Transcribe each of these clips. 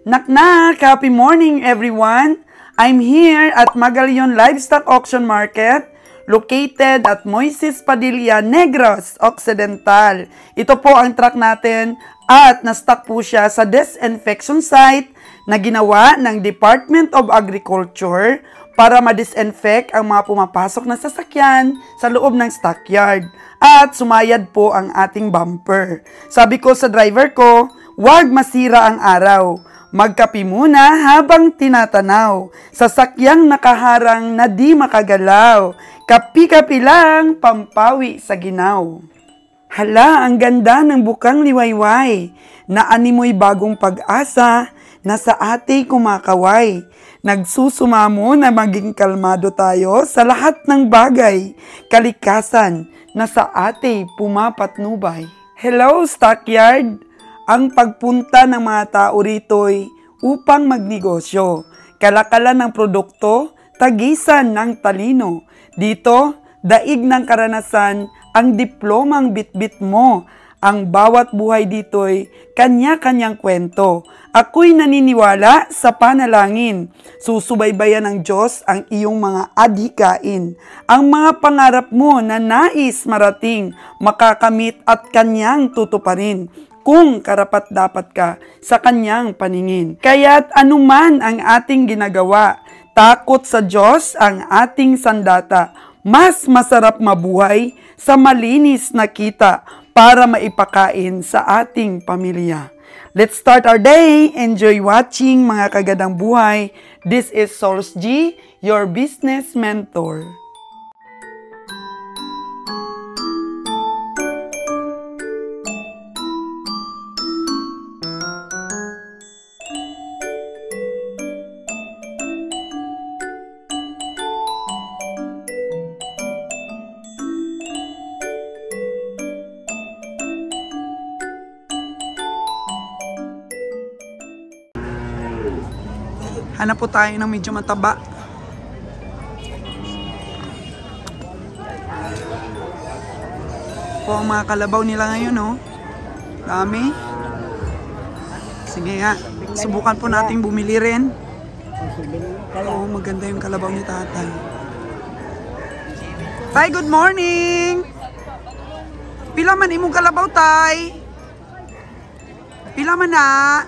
Knock-knock! Happy morning, everyone! I'm here at Magallaon Livestock Auction Market, located at Moises Padilla, Negros Occidental. Ito po ang truck natin at na-stock po siya sa disinfection site na ginawa ng Department of Agriculture para ma-disinfect ang mga pumapasok na sasakyan sa loob ng stockyard. At sumayad po ang ating bumper. Sabi ko sa driver ko, huwag masira ang araw. Magkapi muna habang tinatanaw. Sasakyang nakaharang na di makagalaw. Kapi-kapi lang, pampawi sa ginaw. Hala, ang ganda ng bukang liwayway. Na animoy bagong pag-asa na sa ate kumakaway. Nagsusumamo na maging kalmado tayo sa lahat ng bagay. Kalikasan na sa ate pumapatnubay. Hello, stockyard! Ang pagpunta ng mga tao rito'y upang magnegosyo. Kalakalan ng produkto, tagisan ng talino. Dito, daig ng karanasan ang diplomang bitbit mo. Ang bawat buhay dito'y kanya-kanyang kwento. Ako'y naniniwala sa panalangin. Susubaybayan ng Diyos ang iyong mga adhikain. Ang mga pangarap mo na nais marating, makakamit at kanyang tutuparin. Kung karapat-dapat ka sa kanyang paningin. Kaya't anuman ang ating ginagawa, takot sa Diyos ang ating sandata. Mas masarap mabuhay sa malinis na kita para maipakain sa ating pamilya. Let's start our day. Enjoy watching mga kagadang buhay. This is Sols G, your business mentor. Hanap po tayo ng medyo mataba. Po ang mga kalabaw nila ngayon, oh. Dami. Sige nga, subukan po nating bumili rin. Oo, maganda yung kalabaw ni tatay. Tay, good morning! Pila man imong kalabaw, tay? Pila man na?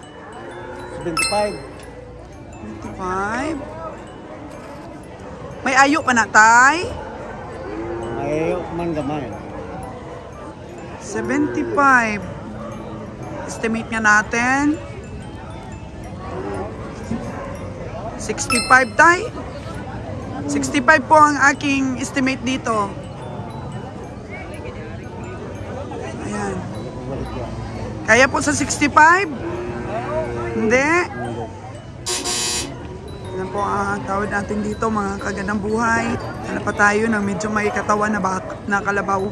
75. 25. May ayo pa na, tay? May ayo man gamay. 75. Estimate nga natin. 65, tay? 65 po ang aking estimate dito. Ayan. Kaya po sa 65? Hindi. Yan po ang tawad natin dito, mga kagandang buhay. Hanap pa tayo ng medyo may katawan na kalabaw.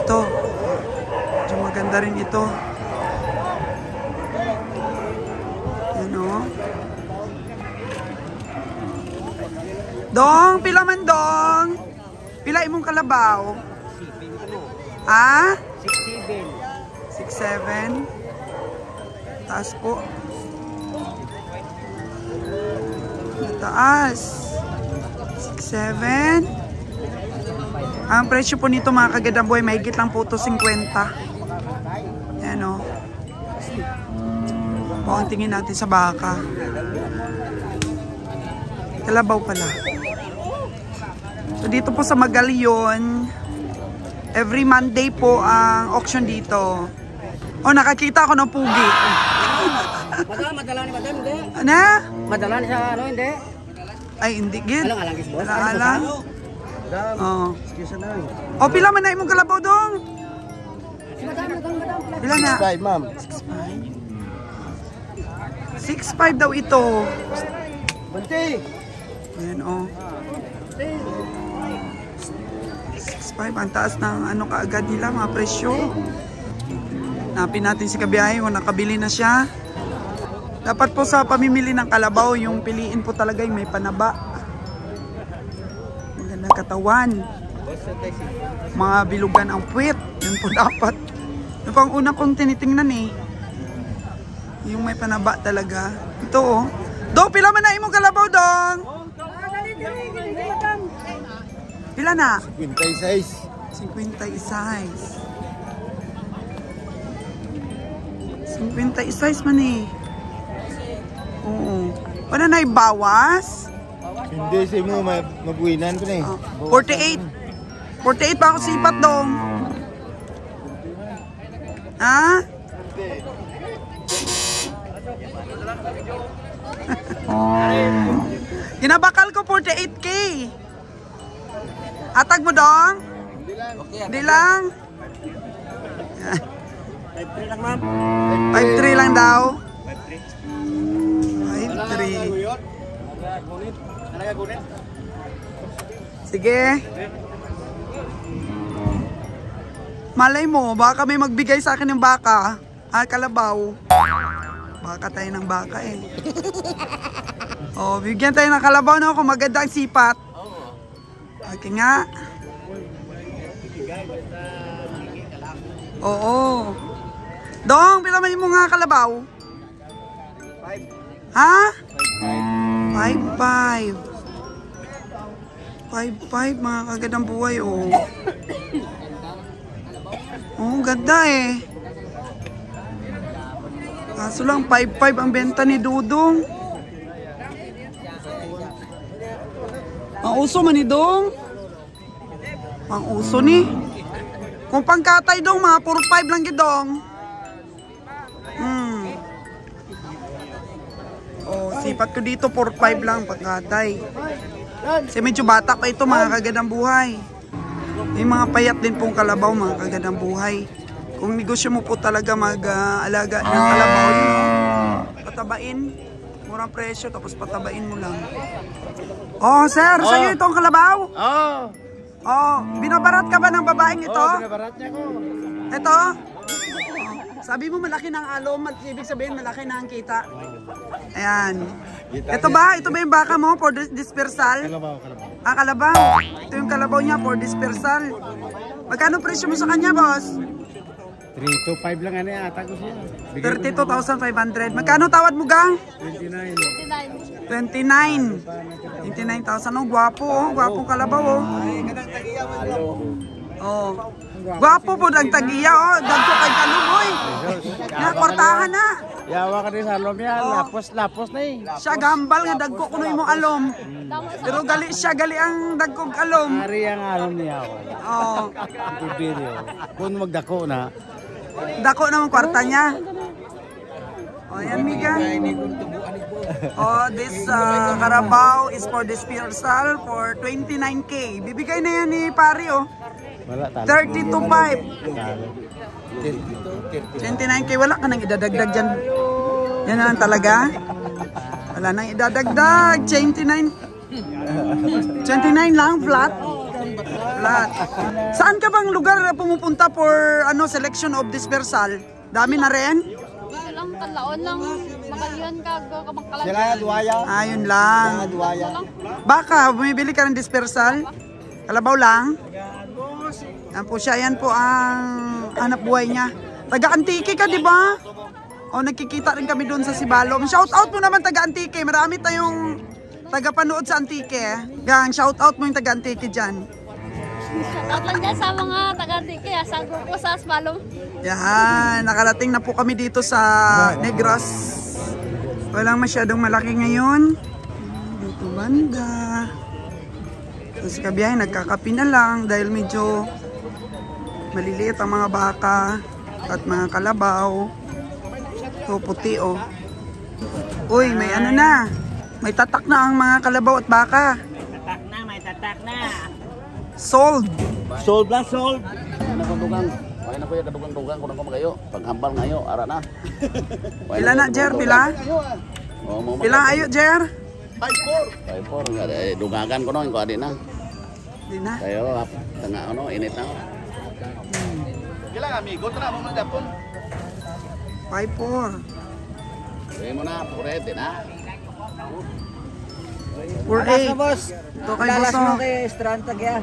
Ito. Medyo maganda rin ito. Yan o. Dong, pila man dong? Pila imong kalabaw? Ah? 6'7". 6'7". Taas po. Taas. 6'7". Ang presyo po nito, mga kagandang buhay, mahigit lang po ito 50. Yan o. O, ang tingin natin sa baka. Kalabaw pala. So dito po sa Magallaon, every Monday po ang auction dito. O, nakakita ako ng pugi. Madala ni madam, hindi. Ano? Madala ni sa ano, hindi. Ay, hindi gid. Alang gis boss. Alang. Oo. Excuse na. O, pila man na imong kalabaw dong? Pila na? 65, ma'am. 6'5". 6'5" daw ito. Bunti. Ayan o. 6'5". Ang taas ng ano kaagad nila, mga presyo. Napin natin si Kabiyahe kung nakabili na siya. Dapat po sa pamimili ng kalabaw, yung piliin po talaga yung may panaba. Magandang katawan. Mga bilugan ang puwet. Yun po dapat. Ito ang una kong tinitingnan eh. Yung may panaba talaga. Ito oh. Dong, pila man na imong kalabaw, Dong? Pila na? 56. 56. 56 man eh. Oo. Wala na ibawas? Hindi si mo mabuinan ko na eh. 48. 48 pa ako sipat, Dong. Ha? Ginabakal ko 48K. Atag mo, Dong? Hindi lang. 53 lang, ma'am. 5-3 lang daw. 5-3. Sige. Malay mo, baka may magbigay sa akin ng baka. Kalabaw. Baka tayo ng baka eh. Oh, bigyan tayo ng kalabaw na kung maganda ang sipat. Okay nga. Oo. Dong, pila man mo nga kalabaw? 5. Ha? 5-5. 5-5, mga kagandang buhay, oh. Oh, ganda eh. Kaso lang, 5-5 ang benta ni Dudong. Ang uso man ni Dong. Ang uso ni. Kung pangkatay Dong, mga 4-5 lang gidong. Oh, sipat ko dito, 4-5 lang pangkatay. Kasi medyo bata pa ito, mga kagandang buhay. May mga payat din pong kalabaw, mga kagandang buhay. Kung negosyo mo po talaga mag-alaga ng kalabaw, patabain, murang presyo, tapos patabain mo lang. Oh, sir, sa'yo itong kalabaw? Oo. Oh, binabarat ka ba ng babaeng ito? Oo, binabarat niya ko. Ito? Oh, sabi mo malaki ng alom, ibig sabihin malaki na ang kita. Ayan. Ito ba? Ito ba yung baka mo for dispersal? Kalabaw. Kalabaw. Ito yung kalabaw niya for dispersal. Magkano presyo mo sa kanya, boss? 3-5 lang ano ata ko siya. 32,500. Magkano tawad mo, gang? 29,000. 29,000. Oh, gwapo, oh. Gwapong kalabaw, oh. Oh. Gwapo po ang tagiya, oh. Dagko kay kaluboy. Nakwartahan na. Yawa ka din sa alom yan. Lapos na eh. Siya gambal nga dagko kuno imong alom. Pero gali siya, gali ang dagkog alom. Ari ang alom niya ako. Oh. Ang video. Kung magdako na. Dako naman kwarta niya. Oh, yan, Miga. Oh, this Carabao is for dispersal for 29K. Bibigay na yan ni Pari, oh. 32,500. 29K. Wala ka nang idadagdag dyan. Yan na lang talaga. Wala nang idadagdag. 29 lang, flat. Flat. Saan ka bang lugar pumupunta for selection of dispersal? Dami na rin? Lang, talaon lang. Makalyon ka, kamangkalan. Sila duwaya. Ayun lang. Duwaya. Baka, bumibili ka ng dispersal? Kalabaw lang? Yan po siya. Yan po ang hanap buhay niya. Taga-Antique ka, di ba? O, nagkikita rin kami doon sa Sibalom. Shout out mo naman taga-Antique. Marami tayong taga-panood sa Antique. Gang, shout out mo yung taga-Antique dyan. Shoutout lang dyan sa mga taga-Antique. Sa grupo sa Sibalom. Yan, nakarating na po kami dito sa Negros. Walang masyadong malaki ngayon. Dito banda. Tapos kabiyahe, nagkakapi na lang dahil medyo maliliit ang mga baka at mga kalabaw. So, puti oh. Uy, may ano na. May tatak na ang mga kalabaw at baka. May tatak na. Sold. Sold lang, sold. Nakundugan. Wala na ko yung kadugang-dugang kung ako magayo. Paghambal ngayo, ara na. Pila na, Jer? Pila? Pila ayo, Jer? 5-4 nga, dugagan ko no, ko adi na. Di na. Kayo, tanga ano, init na. Kailang amigo, tara mo magdapon. 5-4. Sabi mo na, purete na. 4-8. boss. Ito kay Boss, oh. kay Strand tagya.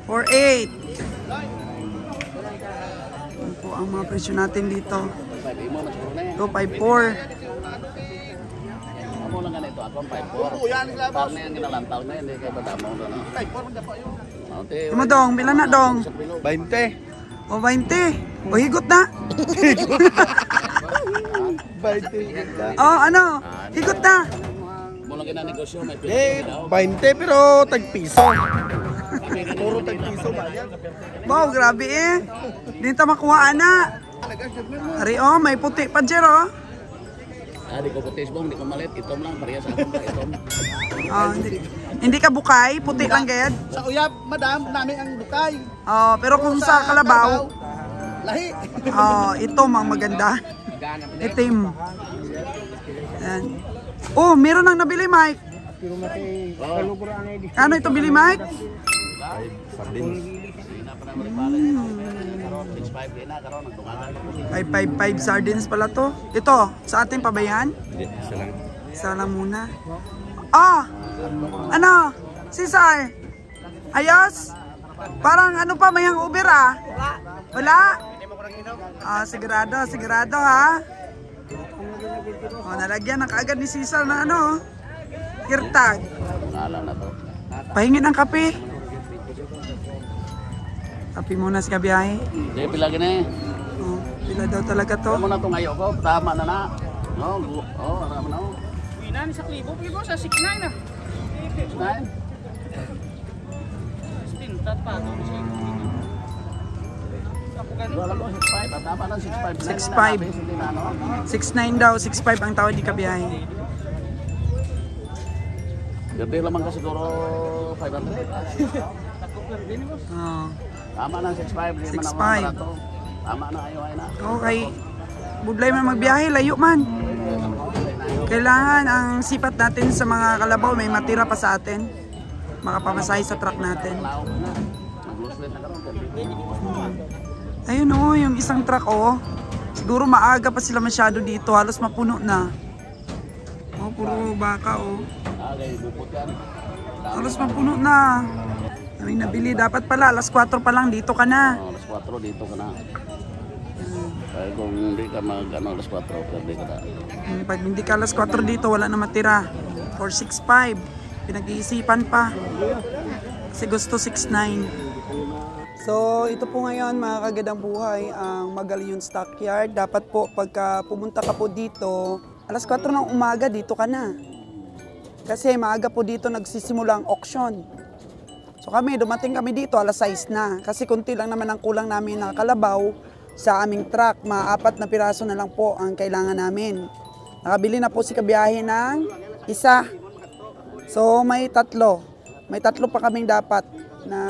4-8. po ang mga presyo natin dito. 5 mo, mas puro na yan. Ito, 5.4. Amo lang ganito, ako ang 5-4. Oo, yan ang labas. Parang na yan, ginalantaw na yan, hindi kayo badamo doon. Ay, porong dapat yun. Imo dong, bilan na dong? 20. O 20. O higot na. 20. O ano? Higot na. Mo lang ginanegosyo, may Eh, pila. 20 pero tag-piso. Puro tag-piso ba yan? Wow, grabe eh. Dito makuha na. Ari oh, may puti pa dyan oh. Di ko putis bong, di ko malit. Itom lang, parehas ako ka itom. Oh, hindi ka bukay, puti lang gayad. Sa uyab, madam, namin ang bukay. Oh, pero kung sa kalabaw, Lahi. oh, ito mang maganda. Itim. Yan. Oh, meron nang nabili, Mike. Ano ito bili, Mike? Hindi na 6.5 din na, karon nagtungalan ko. 555 sardines pala to. Ito, sa ating pabayan? Hindi, isa lang. Isa lang muna. Ah! Ano? Cesar? Ayos? Parang ano pa, mayang Uber ah? Wala? Ah, sigurado ha? Oh, nalagyan na kaagad ni Cesar na ano, kirtag. Tungalan na to. Pahingin ang kape. Kape muna sa kabiyahe. Hindi, pila gina eh. Oh, pila daw talaga to. Amo na itong ngayo ko, tama na na. No, arama na. Winan sa klibo, pili ko sa 6.9 ah. 6.9? Tintat pa ito. Ako ganun. Wala ko 6.5, tama na 6.5. 6.5. 6.9 daw, 6.5 ang tawad di kabiyahe. Ganda lamang ka siguro 500. Oh. Tama na 6.5, hindi man 6.5. ako barato. Tama na, ayaw na. Okay. Budlay man magbiyahe, layo man. Kailangan ang sipat natin sa mga kalabaw, may matira pa sa atin. Makapamasahe sa truck natin. Mag-lose na karon. Ayun oh, yung isang truck oh. Siguro maaga pa sila masyado dito, halos mapuno na. Oh, puro baka oh. Kaya bupot yan. Halos mapuno na. Kaming nabili, dapat pala alas 4 pa lang dito ka na. Alas 4 dito ka na. Kaya kung hindi ka alas 4, pwede ka na. Pag hindi ka alas 4 dito, wala na matira. 465. Pinag-iisipan pa. Kasi gusto 69. So, ito po ngayon mga kagandang buhay, ang Magallaon Stockyard. Dapat po pagka pumunta ka po dito, alas 4 ng umaga dito ka na. Kasi maaga po dito nagsisimula ang auction. So dumating kami dito alas 6 na. Kasi kunti lang naman ang kulang namin na kalabaw sa aming truck. Mga 4 na piraso na lang po ang kailangan namin. Nakabili na po si kabiyahe ng isa. So may 3. May 3 pa kaming dapat na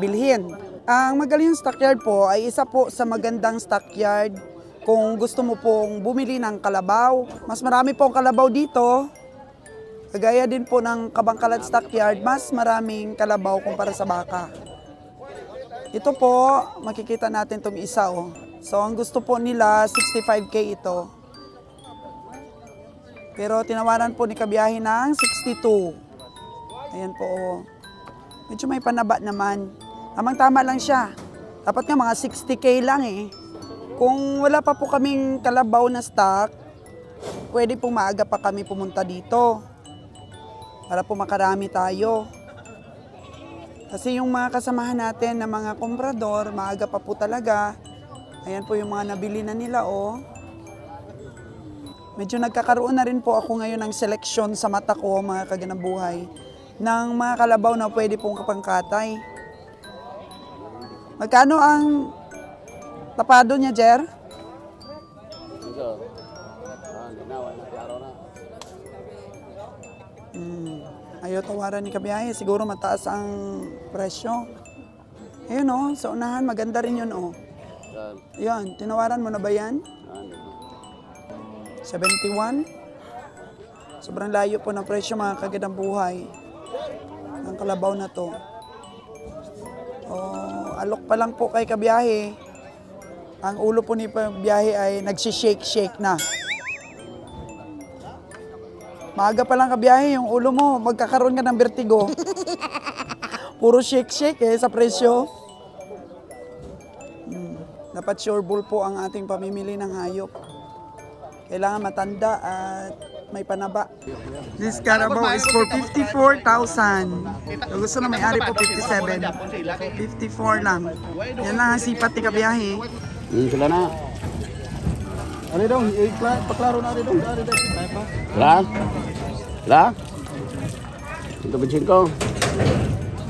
bilhin. Ang Magallaon Stockyard po ay isa po sa magandang stockyard kung gusto mo pong bumili ng kalabaw. Mas marami po ang kalabaw dito. Kagaya din po ng Kabangkalan Stockyard, mas maraming kalabaw kumpara sa baka. Ito po, makikita natin itong isa oh. So ang gusto po nila, 65K ito. Pero tinawaran po ni kabiyahe ng 62. Ayan po oh. Medyo may panaba naman. Tamang-tama lang siya. Dapat nga mga 60K lang eh. Kung wala pa po kaming kalabaw na stock, pwede pong maaga pa kami pumunta dito. Para po makarami tayo. Kasi yung mga kasamahan natin na mga komprador, maaga pa po talaga. Ayan po yung mga nabili na nila oh. Medyo nagkakaroon na rin po ako ngayon ng seleksyon sa mata ko, mga kagandang buhay, ng mga kalabaw na pwede pong kapangkatay. Magkano ang tapado niya, Jer? Ayaw tawaran ni kabiyahe, siguro mataas ang presyo. Ayun oh, sa unahan, maganda rin yun oh. Yan, tinawaran mo na ba yan? 71? Sobrang layo po ng presyo mga kagandang buhay. Ang kalabaw na to. Oh, alok pa lang po kay kabiyahe. Ang ulo po ni kabiyahe ay nagsishake-shake na. Maaga pa lang kabiyahe, yung ulo mo, magkakaroon ka ng vertigo. Puro shake-shake sa presyo. Dapat sureball po ang ating pamimili ng hayop. Kailangan matanda at may panaba. This Carabao is for 54,000. So gusto na may-ari po 57. 54 lang. Yan lang ang sipat ni kabiyahe. Sila na. Ano dong? Paklaro na rin dong. La? La? Ito ba ko?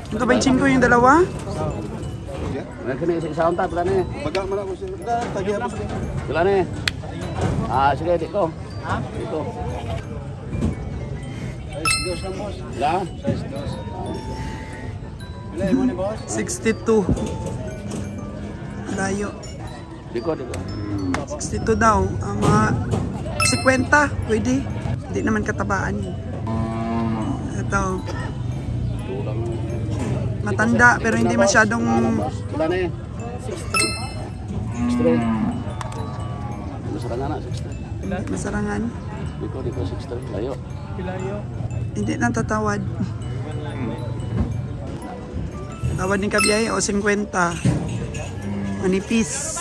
Ito ba yung dalawa? Nagkini isa unta pala ni. Baga mo na ko sila. Tagya mo sila. Pala ni. Sige dito. Dito. Size 2 lang boss. La? Size 2. Ilan mo ni boss? 62. Layo. Diko. 62 daw. Ang mga 50, pwede. Hindi naman katabaan yun. Ito. Tulang. Matanda pero hindi masyadong Pala ni. 63. Masarangan na 63. masarangan. Diko 63. Layo. Hindi nang tatawad. Tawad ni kabiyahe o 50. Manipis.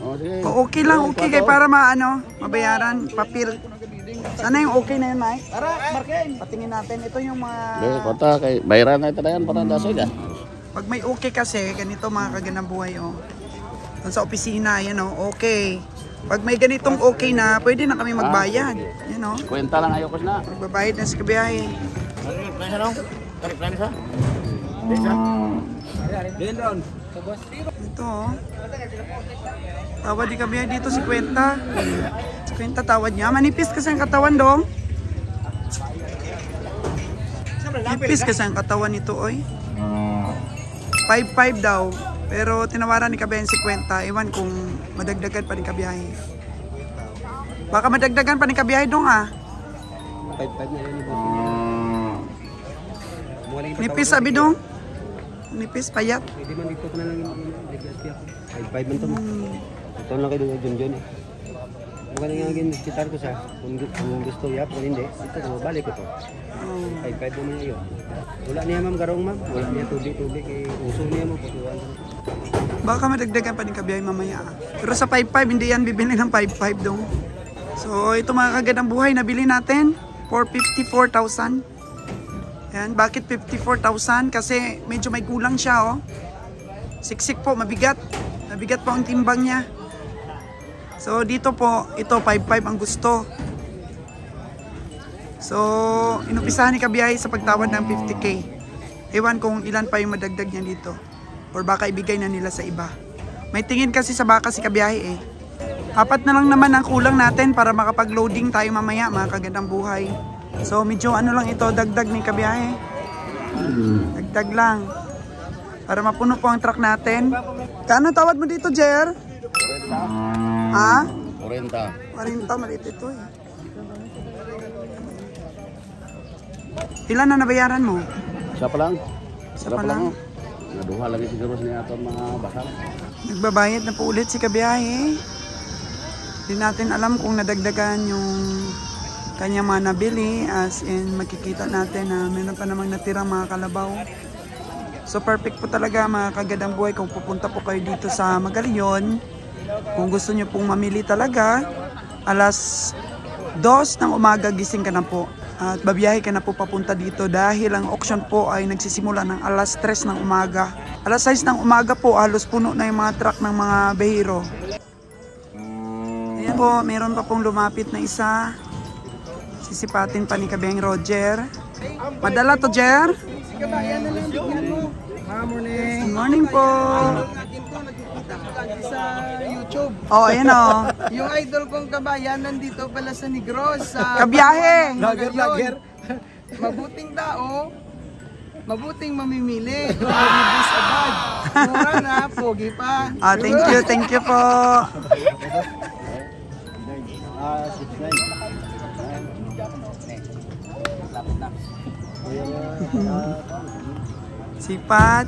Oh, sige. O okay lang, okay kay para mabayaran, papel. Sana yung okay na yun, Mike. Tara, Marken. Patingin natin. Ito yung mga... Kota kay bayaran na ito na yan para dasig ah. Pag may okay kasi, ganito mga kaganang buhay, oh. Doon sa opisina, yan, oh, okay. Pag may ganitong okay na, pwede na kami magbayad. Yan, oh. Kwenta lang ayokos na. Magbabayad na sa kabiyahe. Ito, oh. Tawad di kabiyahe dito, 50. 50 tawad niya. Manipis kasi ang katawan, dong. Manipis kasi ang katawan nito, oy. 5-5 daw. Pero tinawaran ni kabiyahe 50. Ewan kung madagdagan pa ni kabiyahe. Baka madagdagan pa ni kabiyahe, dong, ah. 5-5 na yan ni boss. Nipis, sabi, dong. Nipis, payat. Hindi man dito ko na lang yung nag-SPF. 5-5 man ito. Ito lang kayo dun eh. Mukha na nga gitar ko sa kung gusto yap, kung hindi, ito balik ko to. 5-5 naman yun. Wala niya ma'am, garong ma'am. Wala niya tubig kay uso niya mo. Baka madagdagan pa ni kabiyahe mamaya. Pero sa 5-5, hindi yan bibili ng 5-5 dong. So ito mga kagandang buhay, nabili natin for 54,000. Yan, bakit 54,000? Kasi medyo may kulang siya, oh. Siksik po, mabigat. Mabigat po ang timbang niya. So dito po, ito 5-5 ang gusto. So inupisahan ni kabiyahe sa pagtawad ng 50K. Ewan kung ilan pa yung madagdag niya dito. Or baka ibigay na nila sa iba. May tingin kasi sa baka si kabiyahe eh. 4 na lang naman ang kulang natin para makapag-loading tayo mamaya, mga kagandang buhay. So medyo lang ito, dagdag ni kabiyahe. Dagdag lang. Para mapuno po ang truck natin. Kano tawad mo dito, Jer? 40. Ha? 40. 40, maliit ito eh. Ilan na nabayaran mo? Siya pa lang. Isa pa lang. Naduha lagi siguro niya itong mga bakal. Nagbabayad na po ulit si kabiyahe. Hindi natin alam kung nadagdagan yung kanyang mga nabili, as in makikita natin na meron pa namang natirang mga kalabaw. So perfect po talaga mga kagadang buhay kung pupunta po kayo dito sa Magallaon. Kung gusto nyo pong mamili talaga, alas 2 ng umaga gising ka na po. At babiyahe ka na po papunta dito dahil ang auction po ay nagsisimula ng alas 3 ng umaga. Alas 6 ng umaga po, halos puno na yung mga truck ng mga behiro. Ayan po, meron pa pong lumapit na isa. Sisipatin pa ni Kabeng Roger. Madala to, Jer? Good morning po. Sa YouTube. Oh, ayan o. Yung idol kong kabayan nandito pala sa Negros. Sa Kabiyahe. Magallaon. Mabuting tao. Mabuting mamimili. Magbibis agad. Mura na, pogi pa. Ah, thank you po. Sipat.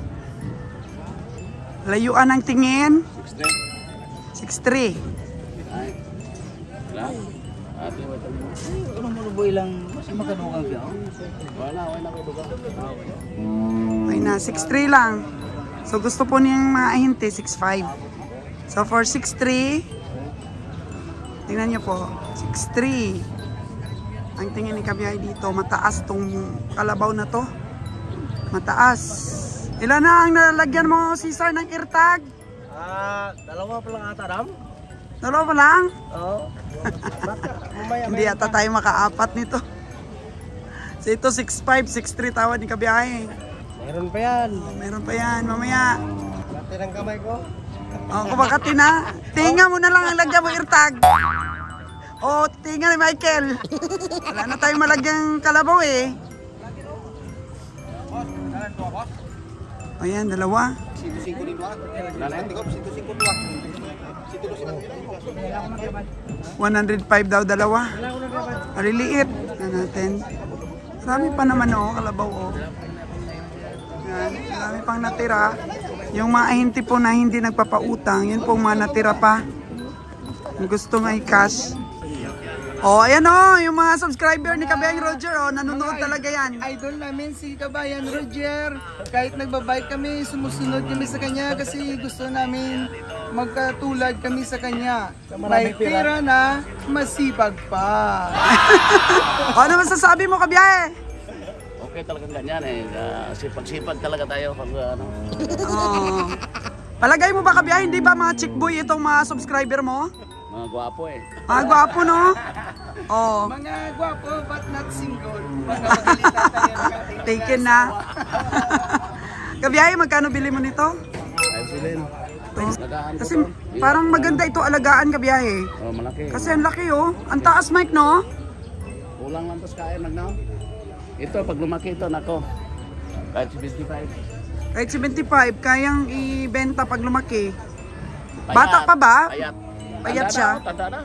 Layuan ang tingin. 6'3". Ay na, 6'3 lang. So gusto po niyang mga ahente, 6.5. So for 6.3, tingnan niyo po, 6.3. Ang tingin ni Kabiyahe dito, mataas tong kalabaw na to. Mataas. Ilan na ang nalagyan mo, Cesar, ng eartag? Dalawa pa lang ata, Ram. Dalawa pa lang? Oo. Hindi ata tayo makaapat nito. So ito 6.5, 6.3 tawad ni Kabiyahe. Meron pa yan. Meron pa yan, mamaya. Lati ng kamay ko. Kumakatin na. Tinga mo na lang ang lagyan mo eartag. Tinga ni Michael. Wala na tayong malagyang kalabaw eh. Ayan, dalawa. 105 daw dalawa. Maliliit. Yan natin. Marami pa naman kalabaw Yan, marami pang natira. Yung mga ahente po na hindi nagpapautang, yun po mga natira pa. Kung gusto nga i-cash. Ayan yung mga subscriber ni Kabayang Roger, nanonood talaga yan. Idol namin si Kabayan Roger. Kahit nagbabike kami, sumusunod kami sa kanya kasi gusto namin magkatulad kami sa kanya. May pera na, masipag pa. Ano masasabi mo, Kabiyahe? Okay talagang ganyan eh. Sipag-sipag talaga tayo pag ano. Palagay mo ba, Kabiyahe, hindi ba mga chick boy itong mga subscriber mo? Mga gwapo eh. Mga gwapo, no? Mga gwapo but not single. Mga magalita tayo. Taken na. Kabiyahe, magkano bili mo nito? Ay silin. Kasi parang maganda ito alagaan, Kabiyahe. Malaki. Kasi ang laki Ang taas, Mike, no? Kulang lang tas kaya nagnaw. Ito pag lumaki ito nako. Kahit 75. Kahit 75, kayang ibenta pag lumaki. Bata pa ba? Payat. Payat siya. Tanda na.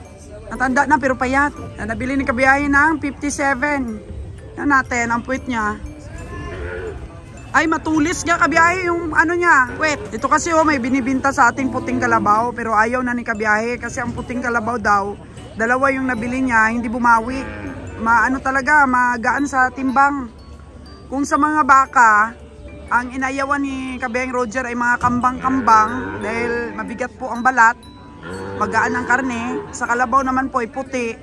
Natanda na pero payat. Nabili ni Kabiyahe ng 57. Yan natin, ang puwit niya. Ay, matulis nga, Kabiyahe, yung ano niya, puwit. Ito kasi may binibinta sa ating puting kalabaw, pero ayaw na ni Kabiyahe kasi ang puting kalabaw daw, dalawa yung nabili niya, hindi bumawi. Maano talaga, magaan sa timbang. Kung sa mga baka, ang inayawan ni Kabayang Roger ay mga kambang-kambang dahil mabigat po ang balat. Magaan ang karne. Sa kalabaw naman po ay puti.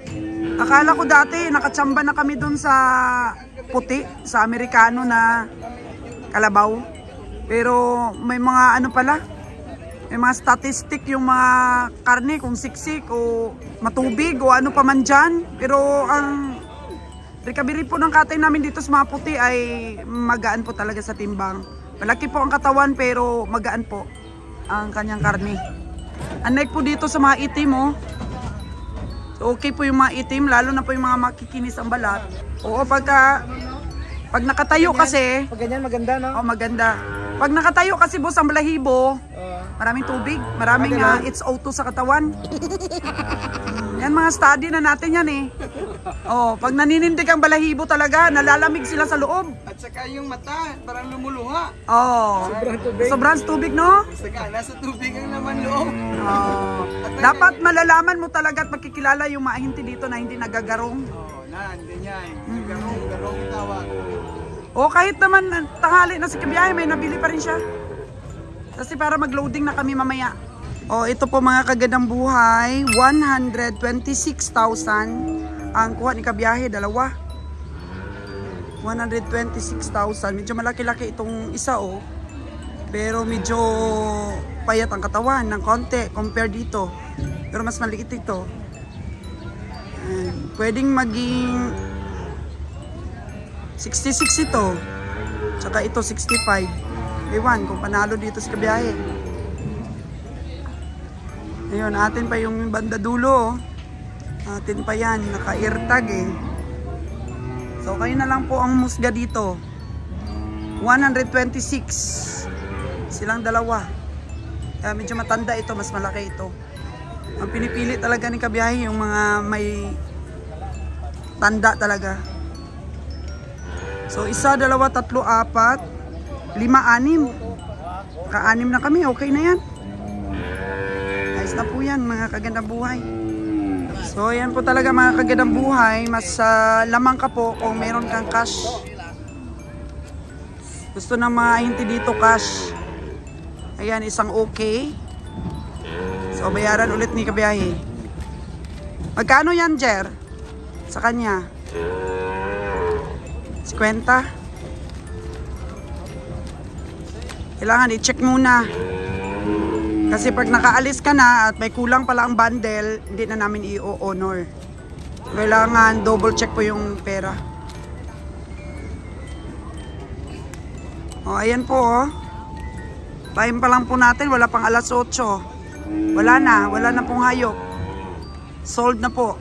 Akala ko dati nakatsamba na kami dun sa puti, sa Amerikano na kalabaw. Pero may mga ano pala, may mga statistic yung mga karne kung siksik o matubig o ano pa man dyan. Pero ang recovery po ng katay namin dito sa mga puti ay magaan po talaga sa timbang. Malaki po ang katawan pero magaan po ang kanyang karne. Unlike po dito sa mga itim so okay po yung mga itim, lalo na po yung mga makikinis ang balat. Oo, pag nakatayo kasi, Pag ganyan maganda, no? maganda. Pag nakatayo kasi boss ang balahibo, maraming tubig, maraming it's O2 sa katawan. Yan mga study na natin yan pag naninindig ang balahibo talaga, nalalamig sila sa loob. At saka yung mata, parang lumuluha. Sobrang tubig, no? Saka nasa tubig ang laman loob. Dapat malalaman mo talaga at makikilala yung mga ahente dito na hindi nagagarong. Ganyan. Garong tawag. Kahit naman tanghali na si Kabiyahe, may nabili pa rin siya. Kasi para mag-loading na kami mamaya. Ito po mga kagandang buhay, 126,000 ang kuha ni Kabiyahe, dalawa. 126,000. Medyo malaki-laki itong isa pero medyo payat ang katawan ng konti compare dito. Pero mas maliit ito. Pwedeng maging 66 ito. Tsaka ito 65. Ewan kung panalo dito si Kabiyahe. Ayun, atin pa yung banda dulo. Atin pa yan, naka-eartag So kayo na lang po ang musga dito. 126. Silang dalawa. Medyo matanda ito, mas malaki ito. Ang pinipili talaga ni Kabiyahe yung mga may tanda talaga. So isa, dalawa, tatlo, apat, 5, 6. Ka-6 na kami, okay na yan. Ayos na po yan mga kagandang buhay. So yan po talaga mga kagandang buhay. Mas lamang ka po kung meron kang cash. Gusto ng mga hinti dito cash. Ayan, isang okay. So, bayaran ulit ni kabiyahe. Magkano yan, Jer? Sa kanya? 50? Kailangan i-check muna. Kasi pag nakaalis ka na at may kulang pala ang bundle, hindi na namin i-honor. Kailangan double check po yung pera. O, ayan po, oh. Time pa lang po natin, wala pang alas 8. Wala na pong hayop. Sold na po.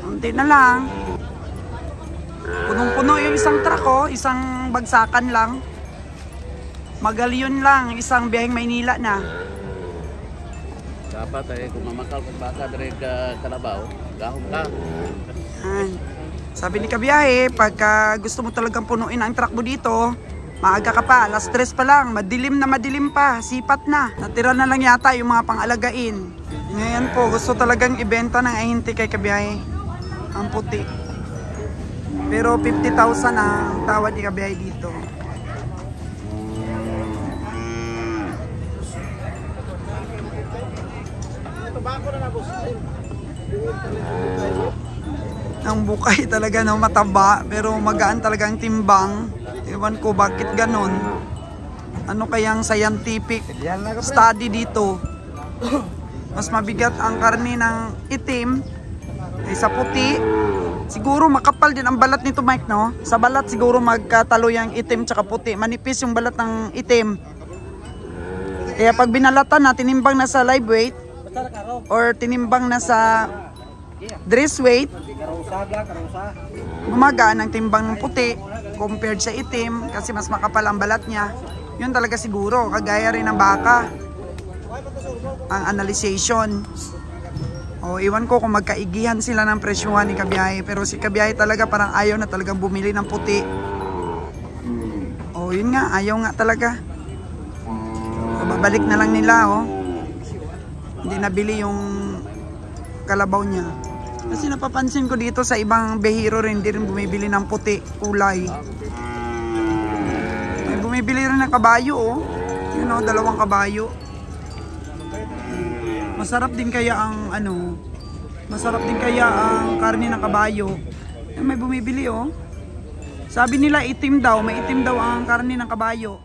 Unti na lang. Punong-puno yung isang truck, oh. Isang bagsakan lang. Magalyon lang, isang biyaheng Maynila na. Dapat ay kung mamakal kung baka dari ka Kalabaw, gahom ka. Sabi ni kabiyahe, pagka gusto mo talagang punuin ang truck mo dito, maaga ka pa, alas 3 pa lang, madilim pa, sipat na. Natira na lang yata yung mga pang-alagain. Ngayon po, gusto talagang ibenta ng ahinti kay kabiyahe. Ang puti. Pero 50,000 ang tawad ni kabiyahe dito. Ang bukay talaga, no, mataba, pero magaan talaga ang timbang. Ewan ko bakit ganon. Ano kayang scientific study dito? Mas mabigat ang karne ng itim kaysa puti. Siguro makapal din ang balat nito, Mike, no? Sa balat siguro magkatalo yung itim tsaka puti. Manipis yung balat ng itim. Kaya pag binalatan na, tinimbang na sa live weight or tinimbang na sa dress weight, gumagaan ang timbang ng puti compared sa itim kasi mas makapal ang balat niya. Yun talaga siguro, kagaya rin ng baka ang analyzation. O iwan ko kung magkaigihan sila ng presyuhan ni kabiyahe, pero si kabiyahe talaga parang ayaw na talagang bumili ng puti. O yun nga, ayaw nga talaga. O, babalik na lang nila, oh. Hindi nabili yung kalabaw niya. Kasi napapansin ko dito sa ibang behiro rin, hindi rin bumibili ng puti, kulay. May bumibili rin ng kabayo, oh. Yun, oh, 2 kabayo. Masarap din kaya ang masarap din kaya ang karne ng kabayo. May bumibili, oh. Sabi nila itim daw, may itim daw ang karne ng kabayo.